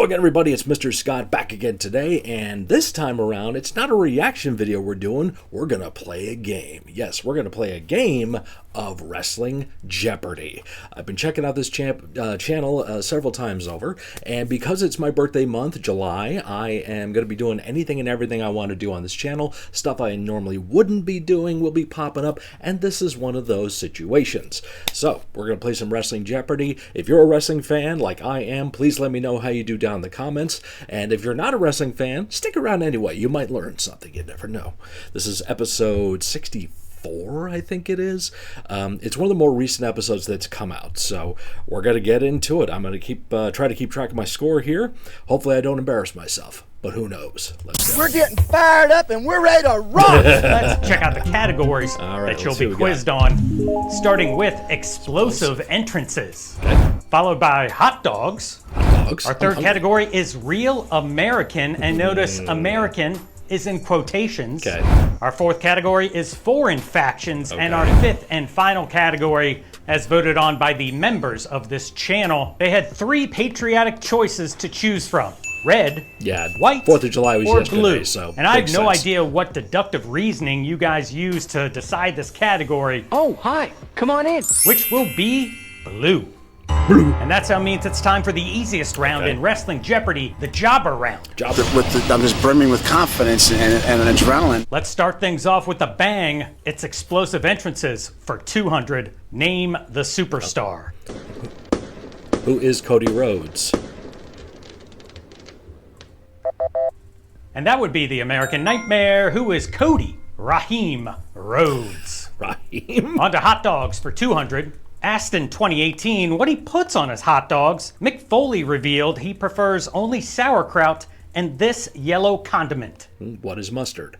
again, everybody, it's Mr. Scott back again today, and this time around, it's not a reaction video we're doing, we're going to play a game. Yes, we're going to play a game of Wrestling Jeopardy! I've been checking out this channel several times over, and because it's my birthday month, July, I am going to be doing anything and everything I want to do on this channel. Stuff I normally wouldn't be doing will be popping up, and this is one of those situations. So, we're going to play some Wrestling Jeopardy! If you're a wrestling fan like I am, please let me know how you do down in the comments, and if you're not a wrestling fan, stick around anyway. You might learn something, you never know. This is episode 64, I think it is. It's one of the more recent episodes that's come out, so we're going to get into it. I'm going to try to keep track of my score here. Hopefully I don't embarrass myself, but who knows. Let's go. We're getting fired up and we're ready to rock! Let's check out the categories that you'll be quizzed on, starting with explosive entrances, followed by hot dogs. Our third category is real American, and notice American is in quotations. Our fourth category is foreign factions, and our fifth and final category, as voted on by the members of this channel, they had 3 patriotic choices to choose from. Red, white, 4th of July was or yesterday, blue. So and I have no idea what deductive reasoning you guys use to decide this category. Oh, hi. Come on in. Which will be blue. And that's how it means it's time for the easiest round in Wrestling Jeopardy, the Jobber Round. I'm just brimming with confidence and adrenaline. Let's start things off with a bang. It's explosive entrances for 200. Name the superstar. Who is Cody Rhodes? And that would be the American Nightmare. Who is Cody Raheem Rhodes? Raheem? On to hot dogs for 200. Asked in 2018 what he puts on his hot dogs, Mick Foley revealed he prefers only sauerkraut and this yellow condiment. What is mustard?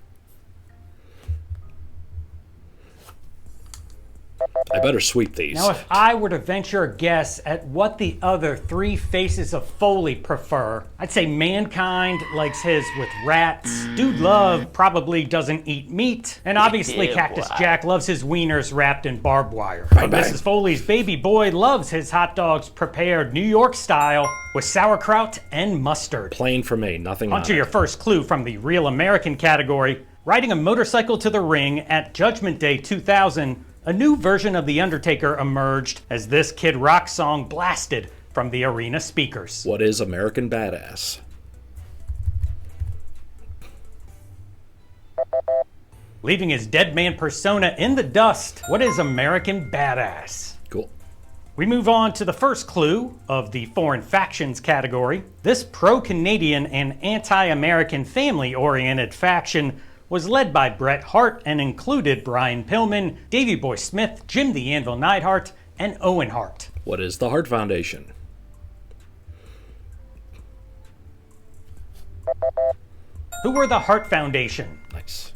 I better sweep these. Now, if I were to venture a guess at what the other 3 faces of Foley prefer, I'd say Mankind likes his with rats, Dude Love probably doesn't eat meat, and obviously Cactus Jack loves his wieners wrapped in barbed wire. Mrs. Foley's baby boy loves his hot dogs prepared New York style with sauerkraut and mustard. Plain for me, nothing on to your first clue from the Real American category. Riding a motorcycle to the ring at Judgment Day 2000, a new version of The Undertaker emerged as this Kid Rock song blasted from the arena speakers. What is American Badass? Leaving his dead man persona in the dust, what is American Badass? Cool. We move on to the first clue of the foreign factions category. This pro-Canadian and anti-American family-oriented faction was led by Bret Hart and included Brian Pillman, Davey Boy Smith, Jim the Anvil Neidhart, and Owen Hart. What is the Hart Foundation? Who were the Hart Foundation? Nice.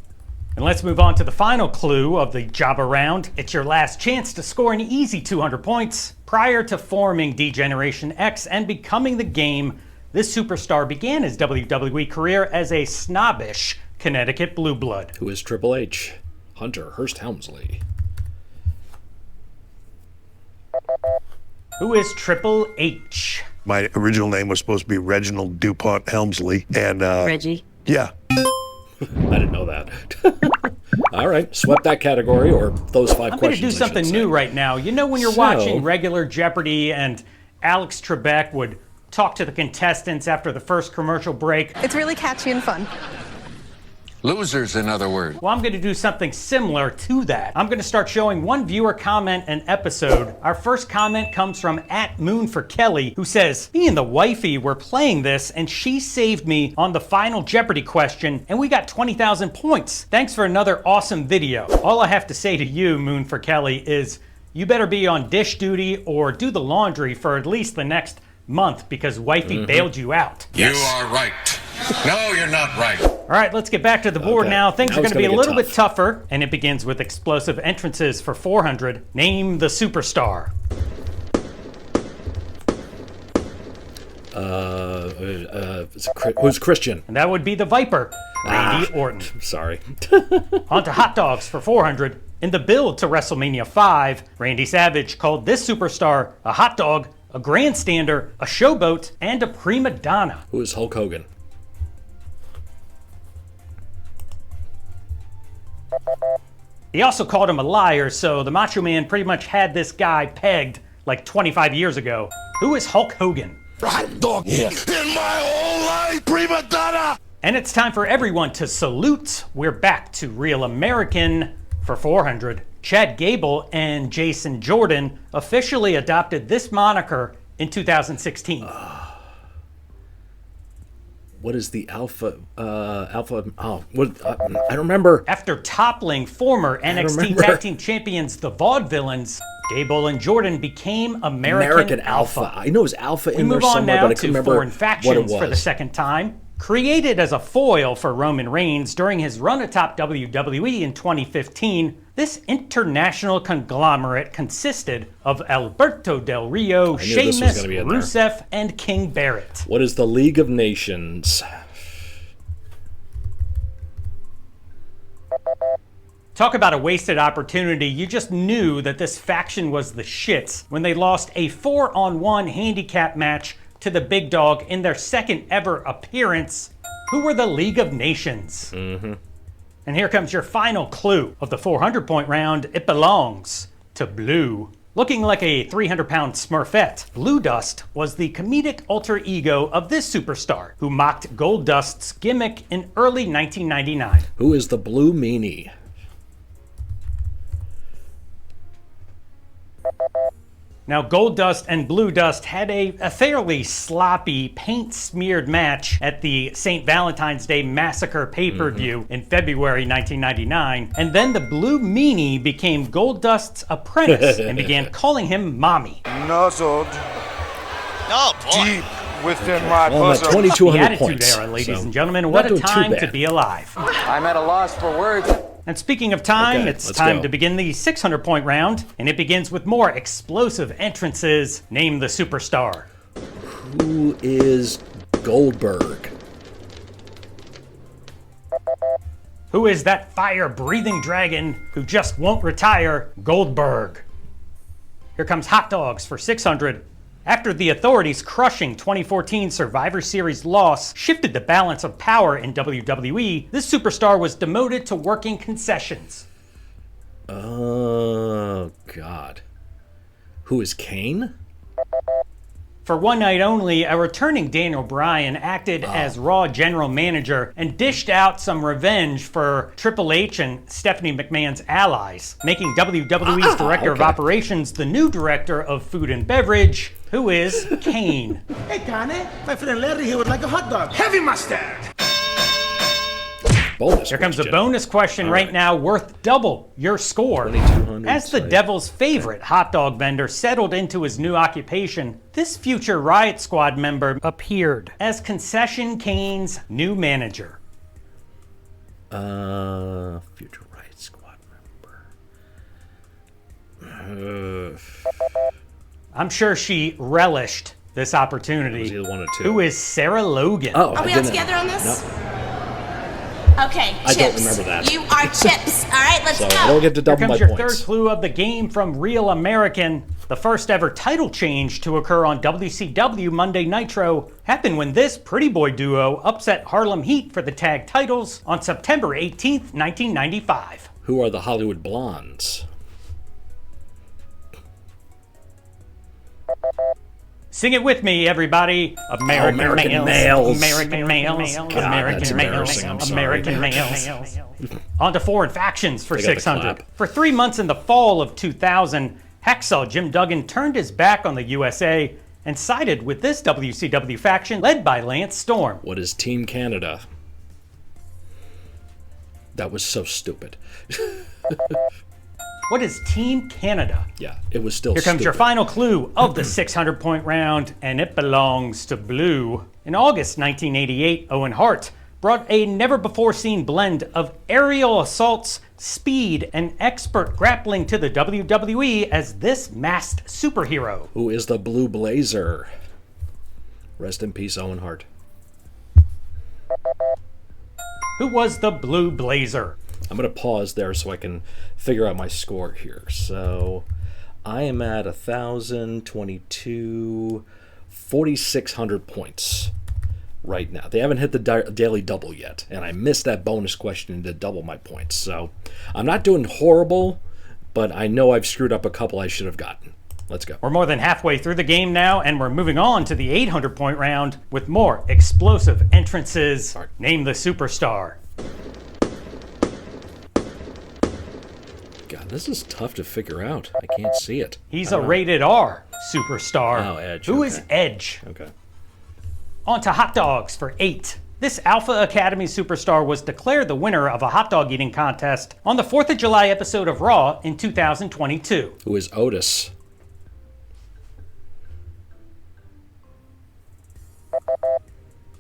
And let's move on to the final clue of the Jobber Round. It's your last chance to score an easy 200 points. Prior to forming D-Generation X and becoming the game, this superstar began his WWE career as a snobbish Connecticut blue blood. Who is Triple H? Hunter Hearst Helmsley. Who is Triple H? My original name was supposed to be Reginald DuPont Helmsley, and Reggie. Yeah. I didn't know that. All right, swept that category, or those 5 questions. I'm going to do something new right now. You know when you're watching regular Jeopardy and Alex Trebek would talk to the contestants after the first commercial break? It's really catchy and fun. Losers, in other words. Well, I'm going to do something similar to that. I'm going to start showing one viewer comment an episode. Our first comment comes from @MoonForKelly, who says, me and the wifey were playing this and she saved me on the final Jeopardy question and we got 20,000 points. Thanks for another awesome video. All I have to say to you, MoonForKelly, is you better be on dish duty or do the laundry for at least the next month because wifey bailed you out. You are right. No, you're not right. All right, let's get back to the board now. Things are going to be a little bit tougher, and it begins with explosive entrances for 400. Name the superstar. Who's Christian? And that would be the Viper, Randy Orton. Sorry. On to hot dogs for 400. In the build to WrestleMania 5, Randy Savage called this superstar a hot dog a grandstander, a showboat, and a prima donna. Who is Hulk Hogan? He also called him a liar, so the Macho Man pretty much had this guy pegged like 25 years ago. Who is Hulk Hogan? Hot dog in my whole life, prima donna! And it's time for everyone to salute. We're back to Real American for 400. Chad Gable and Jason Jordan officially adopted this moniker in 2016. What is the Alpha? I don't remember. After toppling former NXT Tag Team Champions, the Vaudevillains, Gable and Jordan became American Alpha. I know it was Alpha in there move on somewhere, now but I couldn't to remember Foreign what it Factions was. for the second time. Created as a foil for Roman Reigns during his run atop WWE in 2015, this international conglomerate consisted of Alberto Del Rio, Sheamus, Rusev, and King Barrett. What is the League of Nations? Talk about a wasted opportunity. You just knew that this faction was the shits when they lost a 4-on-1 handicap match to the Big Dog in their second ever appearance. Who were the League of Nations? And here comes your final clue of the 400-point round. It belongs to Blue. Looking like a 300-pound Smurfette, Blue Dust was the comedic alter ego of this superstar who mocked Gold Dust's gimmick in early 1999. Who is the Blue Meanie? Now, Gold Dust and Blue Dust had a fairly sloppy, paint-smeared match at the St. Valentine's Day Massacre pay-per-view in February 1999, and then the Blue Meanie became Gold Dust's apprentice and began calling him Mommy. Nuzzled Oh, boy. deep within my Well, I'm at bosom. 2,200 The Attitude points. Era, ladies so and gentlemen. not What a doing too time bad. to be alive. I'm at a loss for words. And speaking of time, Okay, it's let's time go. to begin the 600-point round, and it begins with more explosive entrances. Name the superstar. Who is Goldberg? Who is that fire-breathing dragon who just won't retire? Goldberg. Here comes Hot Dogs for 600. After the Authority's crushing 2014 Survivor Series loss shifted the balance of power in WWE, this superstar was demoted to working concessions. Oh, God. Who is Kane? For one night only, a returning Daniel Bryan acted as Raw general manager and dished out some revenge for Triple H and Stephanie McMahon's allies, making WWE's Director of Operations the new Director of Food and Beverage, who is Kane. Hey, Connie, my friend Larry here would like a hot dog. Heavy mustard. Bonus Here comes a question. bonus question right now worth double your score. 2,200 As the size. Devil's favorite hot dog vendor settled into his new occupation, this future Riot Squad member appeared as Concession Kane's new manager. Future Riot Squad member. I'm sure she relished this opportunity. It was either one or two. Who is Sarah Logan? Oh, Are we all together on this? No. Okay, I chips. don't remember that. You are chips. All right, let's So go. I don't get to Here double my comes your points. third clue of the game from Real American. The first ever title change to occur on WCW Monday Nitro happened when this Pretty Boy duo upset Harlem Heat for the tag titles on September 18th, 1995. Who are the Hollywood Blondes? Sing it with me, everybody. American, American males. males. American males. God, American that's males. embarrassing. I'm sorry. American males. On to Foreign Factions for They got the 600. clap. For 3 months in the fall of 2000, Hacksaw Jim Duggan turned his back on the USA and sided with this WCW faction led by Lance Storm. What is Team Canada? That was so stupid. What is Team Canada? Yeah, it was still Here comes your stupid. final clue of the 600-point round, and it belongs to Blue. In August 1988, Owen Hart brought a never-before-seen blend of aerial assaults, speed, and expert grappling to the WWE as this masked superhero. Who is the Blue Blazer? Rest in peace, Owen Hart. Who was the Blue Blazer? I'm going to pause there so I can figure out my score here. So, I am at 1,022, 4,600 points right now. They haven't hit the daily double yet, and I missed that bonus question to double my points. So I'm not doing horrible, but I know I've screwed up a couple I should have gotten. Let's go. We're more than halfway through the game now, and we're moving on to the 800-point round with more explosive entrances. Name the superstar. God, this is tough to figure out. I can't see it. He's a rated R superstar. Oh, Edge. Who is Edge? Okay. On to hot dogs for 8. This Alpha Academy superstar was declared the winner of a hot dog eating contest on the 4th of July episode of Raw in 2022. Who is Otis?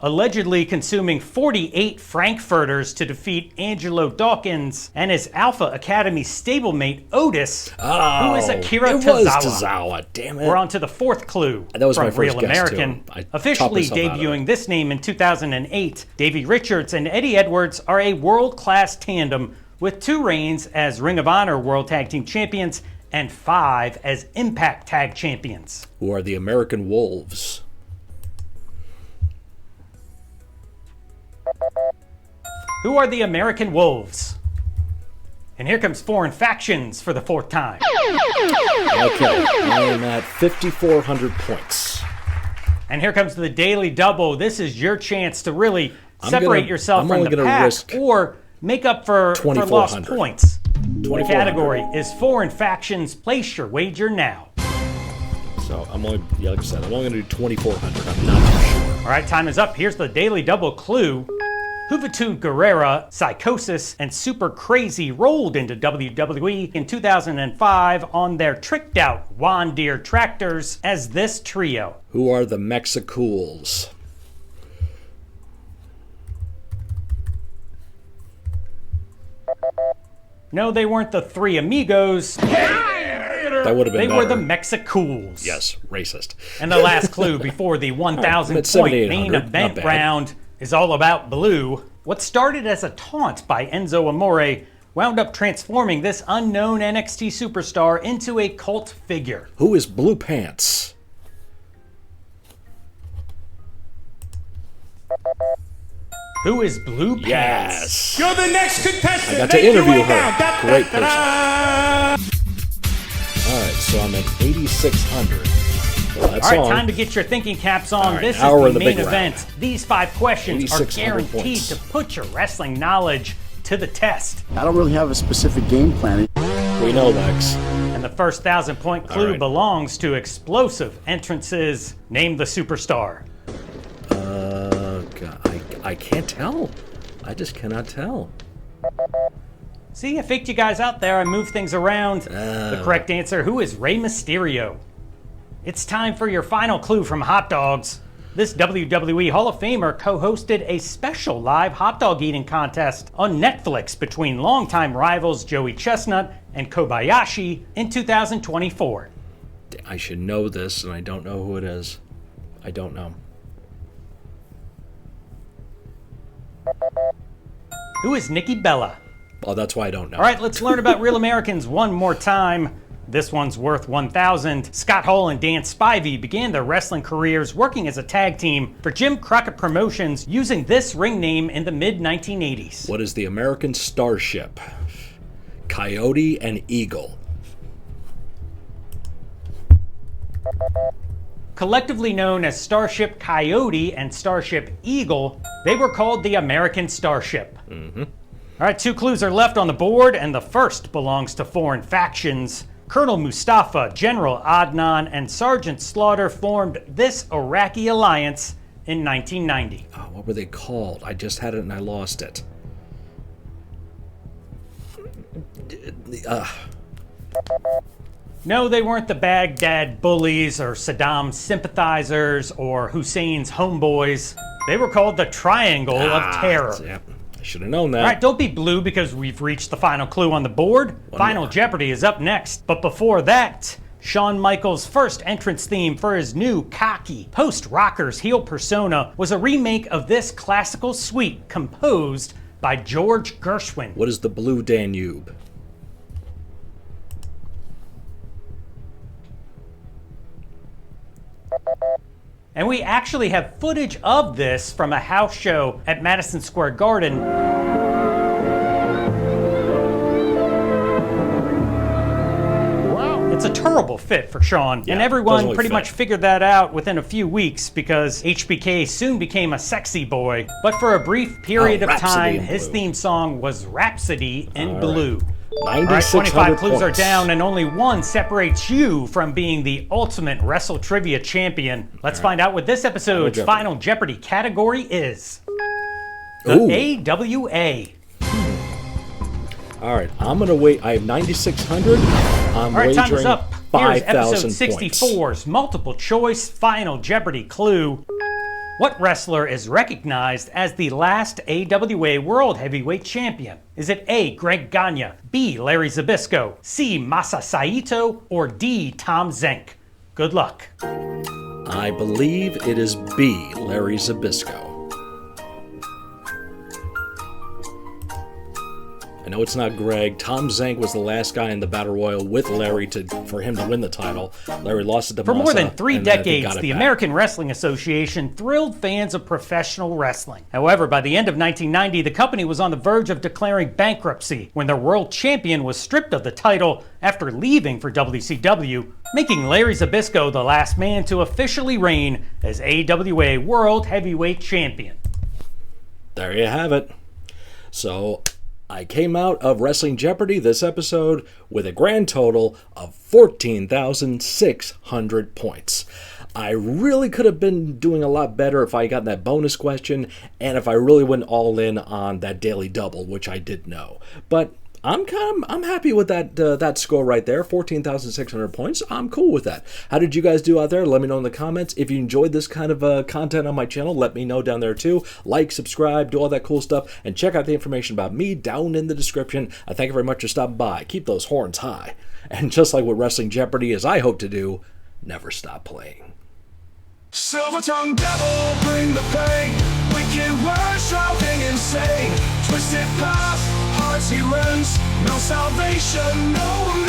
Allegedly consuming 48 Frankfurters to defeat Angelo Dawkins and his Alpha Academy stablemate Otis, who is Akira Tozawa. It was Tozawa, damn it. We're on to the 4th clue. That was from my first Real guess, American. too. Officially debuting this name in 2008, Davey Richards and Eddie Edwards are a world-class tandem with 2 reigns as Ring of Honor World Tag Team Champions and 5 as Impact Tag Champions. Who are the American Wolves? Who are the American Wolves? And here comes Foreign Factions for the 4th time. Okay, I am at 5,400 points. And here comes the Daily Double. This is your chance to really separate yourself from the pack or make up for lost points. The category is Foreign Factions. Place your wager now. So I'm only, like I said, I'm only going to do 2,400. I'm not too sure. All right, time is up. Here's the Daily Double clue. Juventud Guerrera, Psychosis, and Super Crazy rolled into WWE in 2005 on their tricked-out Juan Deere tractors as this trio. Who are the Mexicools? No, they weren't the Three Amigos. That would have been They better. were the Mexicools. Yes, racist. And the last clue before the 1,000-point main event round is all about Blue. What started as a taunt by Enzo Amore wound up transforming this unknown NXT superstar into a cult figure. Who is Blue Pants? Who is Blue Pants? Yes. You're the next contestant. I got to interview her. Great person. All right, so I'm at 8,600. Well, that's all right, time to get your thinking caps on. Right, this is the main event. round. These 5 questions are guaranteed points. to put your wrestling knowledge to the test. I don't really have a specific game plan. We know, Lex. And the first 1,000-point clue belongs to explosive entrances. Name the superstar. God, I can't tell. I just cannot tell. See, I faked you guys out there. I moved things around. The correct answer, who is Rey Mysterio? It's time for your final clue from Hot Dogs. This WWE Hall of Famer co-hosted a special live hot dog eating contest on Netflix between longtime rivals Joey Chestnut and Kobayashi in 2024. I should know this, and I don't know who it is. I don't know. Who is Nikki Bella? Oh, that's why I don't know. All right, let's learn about Real Americans one more time. This one's worth 1,000. Scott Hall and Dan Spivey began their wrestling careers working as a tag team for Jim Crockett Promotions using this ring name in the mid-1980s. What is the American Starship? Coyote and Eagle. Collectively known as Starship Coyote and Starship Eagle, they were called the American Starship. All right, 2 clues are left on the board, and the first belongs to Foreign Factions. Colonel Mustafa, General Adnan, and Sergeant Slaughter formed this Iraqi alliance in 1990. Oh, what were they called? I just had it and I lost it. No, they weren't the Baghdad bullies or Saddam sympathizers or Hussein's homeboys. They were called the Triangle of Terror. Yep. I should have known that. All right, don't be blue because we've reached the final clue on the board. Final Jeopardy is up next. But before that, Shawn Michaels' first entrance theme for his new cocky post-rockers heel persona was a remake of this classical suite composed by George Gershwin. What is the Blue Danube? And we actually have footage of this from a house show at Madison Square Garden. It's a terrible fit for Sean, and everyone pretty much figured that out within a few weeks because HBK soon became a sexy boy. But for a brief period of time, his theme song was Rhapsody in Blue. All right, 25 clues are down, and only one separates you from being the ultimate Wrestle Trivia champion. Let's find out what this episode's Final Jeopardy category is. The AWA. All right, I'm going to wait. I have 9,600. I'm All right, time is up. Here's 5,000 episode 64's multiple choice Final Jeopardy clue. What wrestler is recognized as the last AWA World Heavyweight Champion? Is it A, Greg Gagne, B, Larry Zbyszko, C, Masa Saito, or D, Tom Zenk? Good luck. I believe it is B, Larry Zbyszko. I know it's not Greg. Tom Zenk was the last guy in the Battle Royal with Larry for him to win the title. Larry lost it to Masa. For more than 3 decades, the American Wrestling Association thrilled fans of professional wrestling. However, by the end of 1990, the company was on the verge of declaring bankruptcy when their world champion was stripped of the title after leaving for WCW, making Larry Zbyszko the last man to officially reign as AWA World Heavyweight Champion. There you have it. So I came out of Wrestling Jeopardy this episode with a grand total of 14,600 points. I really could have been doing a lot better if I got that bonus question and if I really went all in on that daily double, which I did know. But I'm happy with that score right there, 14,600 points. I'm cool with that. How did you guys do out there? Let me know in the comments. If you enjoyed this kind of content on my channel, let me know down there too. Like, subscribe, do all that cool stuff, and check out the information about me down in the description. I thank you very much for stopping by. Keep those horns high. And just like with Wrestling Jeopardy, as I hope to do, never stop playing. Silver-tongued devil, bring the pain. Wicked words, shouting insane. Twisted path, hearts he rends. No salvation, no